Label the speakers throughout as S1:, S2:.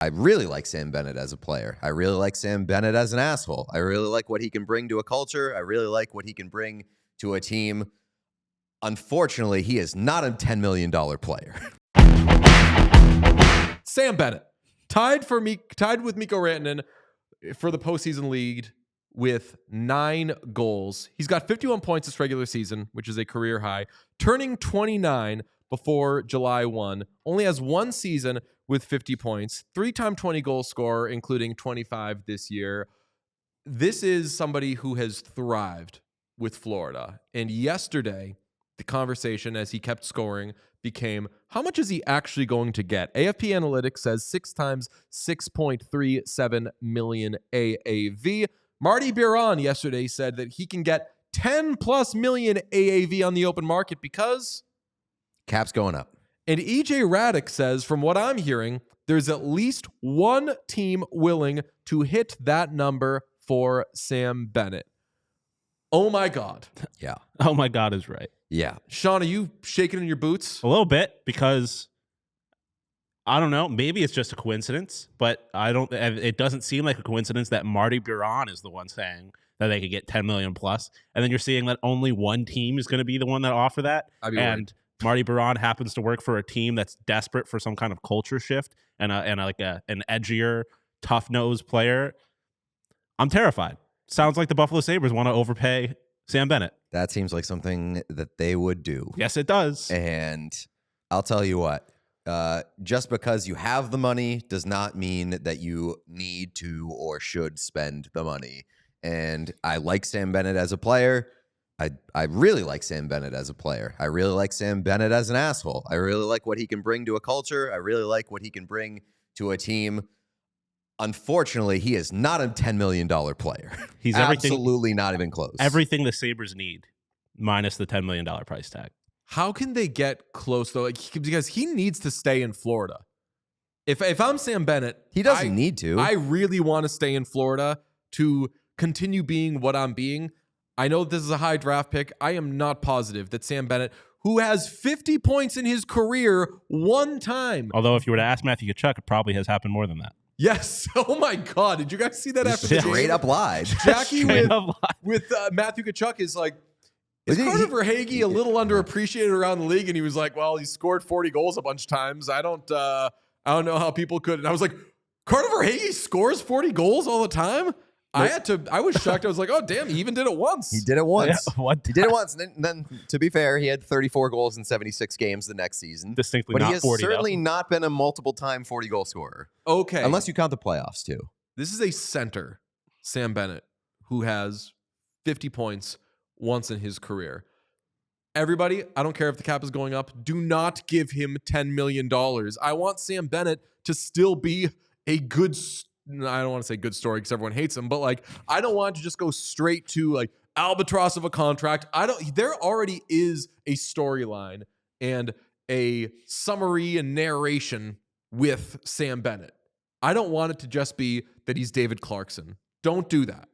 S1: I really like Sam Bennett as a player. I really like Sam Bennett as an asshole. I really like what he can bring to a culture. I really like what he can bring to a team. Unfortunately, he is not a $10 million player.
S2: Sam Bennett tied with Mikko Rantanen for the postseason lead with 9 goals. He's got 51 points this regular season, which is a career high, turning 29 before July 1. Only has 1 season with 50 points, 3-time 20-goal scorer, including 25 this year. This is somebody who has thrived with Florida. And yesterday, the conversation as he kept scoring became, how much is he actually going to get? AFP Analytics says 6 times 6.37 million AAV. Marty Biron yesterday said that he can get 10 plus million AAV on the open market because
S1: Cap's going up.
S2: And EJ Radick says, from what I'm hearing, there's at least one team willing to hit that number for Sam Bennett. Oh my God.
S1: Yeah.
S3: Oh my God is right.
S1: Yeah.
S2: Sean, are you shaking in your boots?
S3: A little bit, because I don't know, maybe it's just a coincidence, but it doesn't seem like a coincidence that Marty Biron is the one saying that they could get 10 million plus. And then you're seeing that only one team is going to be the one that offer that. And
S2: worried.
S3: Marty Biron happens to work for a team that's desperate for some kind of culture shift and an edgier, tough-nosed player. I'm terrified. Sounds like the Buffalo Sabres want to overpay Sam Bennett.
S1: That seems like something that they would do.
S3: Yes, it does.
S1: And I'll tell you what, just because you have the money does not mean that you need to or should spend the money. And I like Sam Bennett as a player. I really like Sam Bennett as a player. I really like Sam Bennett as an asshole. I really like what he can bring to a culture. I really like what he can bring to a team. Unfortunately, he is not a $10 million player.
S3: He's
S1: absolutely not even close.
S3: Everything the Sabres need, minus the $10 million price tag.
S2: How can they get close, though? Because he needs to stay in Florida. If I'm Sam Bennett,
S1: he doesn't need to.
S2: I really want to stay in Florida to continue being what I'm being. I know this is a high draft pick. I am not positive that Sam Bennett, who has 50 points in his career one time.
S3: Although if you were to ask Matthew Tkachuk, it probably has happened more than that.
S2: Yes. Oh my God. Did you guys see that after the game?
S1: Straight up lied.
S2: Jackie with Matthew Tkachuk is like, is Carter Verhaeghe a little underappreciated around the league? And he was like, well, he scored 40 goals a bunch of times. I don't know how people could. And I was like, Carter Verhaeghe scores 40 goals all the time? I was shocked. I was like, oh, damn, he even did it once.
S1: He did it once.
S3: Yeah,
S1: he did it once. And then, to be fair, he had 34 goals in 76 games the next season.
S3: Distinctly
S1: but
S3: not 40,
S1: he has certainly not been a multiple-time 40-goal scorer.
S2: Okay.
S1: Unless you count the playoffs, too.
S2: This is a center, Sam Bennett, who has 50 points once in his career. Everybody, I don't care if the cap is going up, do not give him $10 million. I want Sam Bennett to still be a good I don't want to say good story because everyone hates him, but like, I don't want to just go straight to like albatross of a contract. There already is a storyline and a summary and narration with Sam Bennett. I don't want it to just be that he's David Clarkson. Don't do that.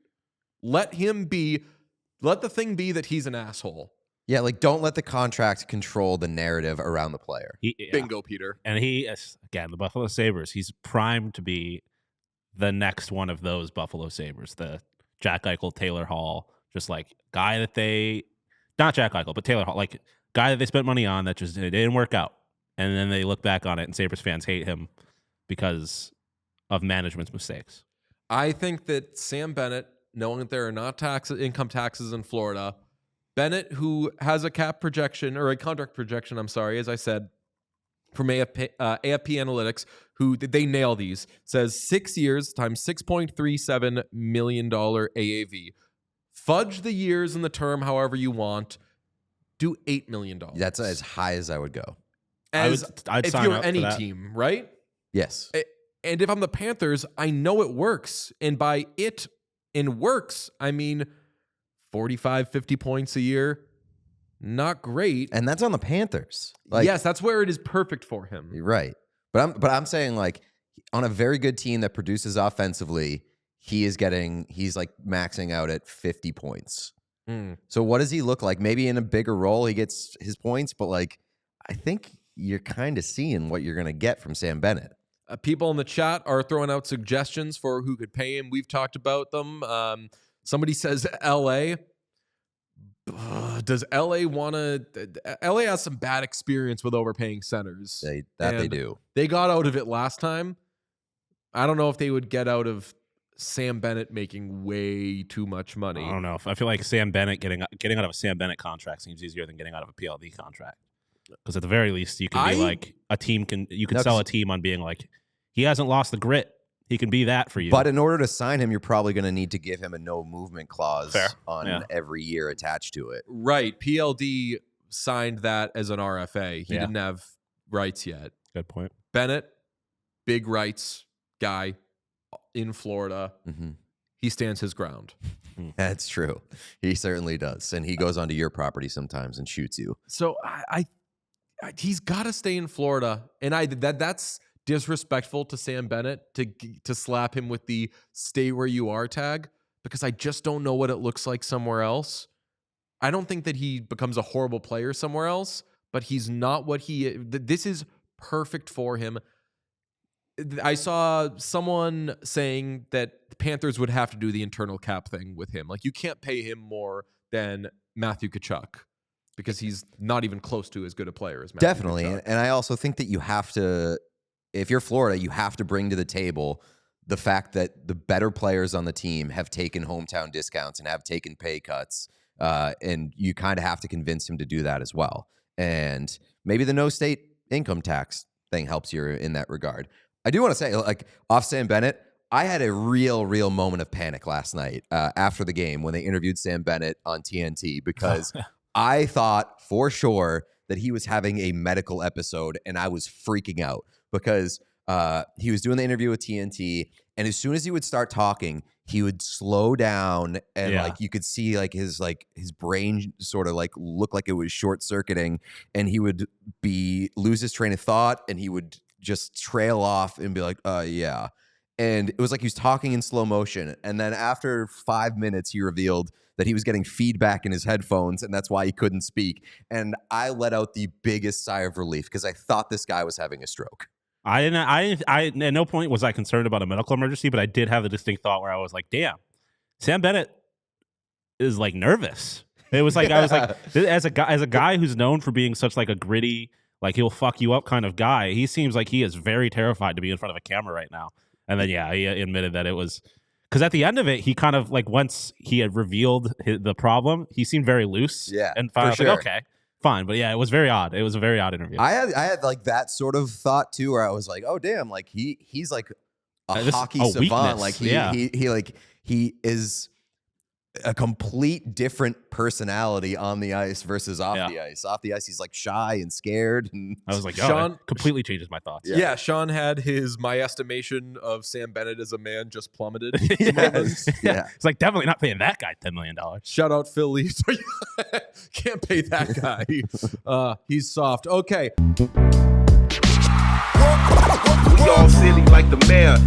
S2: Let the thing be that he's an asshole.
S1: Yeah, like don't let the contract control the narrative around the player.
S2: Bingo, Peter.
S3: And again, the Buffalo Sabres, he's primed to be the next one of those Buffalo Sabres, the Jack Eichel, Taylor Hall, just like guy that not Jack Eichel, but Taylor Hall, like guy that they spent money on that just it didn't work out. And then they look back on it and Sabres fans hate him because of management's mistakes.
S2: I think that Sam Bennett, knowing that there are not income taxes in Florida, Bennett, who has a cap projection or a contract projection, as I said, from AFP Analytics, who they nail these, says 6 years times $6.37 million AAV. Fudge the years and the term however you want. Do $8 million.
S1: That's as high as I would go.
S3: I'd
S2: if
S3: sign
S2: you're
S3: up for
S2: any
S3: that.
S2: team, right?
S1: Yes.
S2: And if I'm the Panthers, I know it works. And by it in works, I mean 45, 50 points a year. Not great.
S1: And that's on the Panthers.
S2: Yes, that's where it is perfect for him.
S1: You're right. But I'm saying like on a very good team that produces offensively, he's like maxing out at 50 points. So what does he look like? Maybe in a bigger role he gets his points, but like I think you're kind of seeing what you're going to get from Sam Bennett.
S2: People in the chat are throwing out suggestions for who could pay him. We've talked about them. Somebody says L.A. Does LA want to? LA has some bad experience with overpaying centers.
S1: They do.
S2: They got out of it last time. I don't know if they would get out of Sam Bennett making way too much money.
S3: I don't know. I feel like Sam Bennett getting out of a Sam Bennett contract seems easier than getting out of a PLD contract. Because at the very least, you can be like a team you can sell a team on being like, he hasn't lost the grit. He can be that for you.
S1: But in order to sign him, you're probably going to need to give him a no movement clause on every year attached to it.
S2: Right. PLD signed that as an RFA. He didn't have rights yet.
S3: Good point.
S2: Bennett, big rights guy in Florida.
S1: Mm-hmm.
S2: He stands his ground.
S1: That's true. He certainly does. And he goes onto your property sometimes and shoots you.
S2: So he's got to stay in Florida. And that's disrespectful to Sam Bennett to slap him with the stay where you are tag, because I just don't know what it looks like somewhere else. I don't think that he becomes a horrible player somewhere else, but he's not what this is perfect for him. I saw someone saying that the Panthers would have to do the internal cap thing with him. Like, you can't pay him more than Matthew Tkachuk because he's not even close to as good a player as Matthew
S1: Definitely.
S2: Tkachuk.
S1: And I also think that you have to, if you're Florida, you have to bring to the table the fact that the better players on the team have taken hometown discounts and have taken pay cuts. And you kind of have to convince him to do that as well. And maybe the no state income tax thing helps you in that regard. I do want to say, like, off Sam Bennett, I had a real moment of panic last night after the game when they interviewed Sam Bennett on TNT, because I thought for sure that he was having a medical episode, and I was freaking out because he was doing the interview with TNT, and as soon as he would start talking, he would slow down, and like you could see like his brain sort of like look like it was short circuiting, and he would lose his train of thought, and he would just trail off and be like, yeah. And it was like he was talking in slow motion. And then after 5 minutes, he revealed that he was getting feedback in his headphones, and that's why he couldn't speak. And I let out the biggest sigh of relief because I thought this guy was having a stroke.
S3: I at no point was I concerned about a medical emergency, but I did have the distinct thought where I was like, damn, Sam Bennett is like nervous. It was like, I was like, as a guy who's known for being such like a gritty, like he'll fuck you up kind of guy, he seems like he is very terrified to be in front of a camera right now. And then, he admitted that it was because at the end of it, he kind of like once he had revealed the problem, he seemed very loose.
S1: Yeah,
S3: and I was like, okay, fine. But yeah, it was very odd. It was a very odd interview.
S1: I had like that sort of thought too, where I was like, oh damn, like he's like a hockey savant.
S3: Weakness.
S1: Like he is a complete different personality on the ice versus off the ice. Off the ice, he's like shy and scared. And
S3: I was like,
S2: Sean
S3: completely changes my thoughts.
S2: Yeah, Sean had my estimation of Sam Bennett as a man just plummeted.
S3: It's like definitely not paying that guy $10 million.
S2: Shout out Phil Lee. Can't pay that guy. He's soft. Okay.
S4: We all silly like the mayor.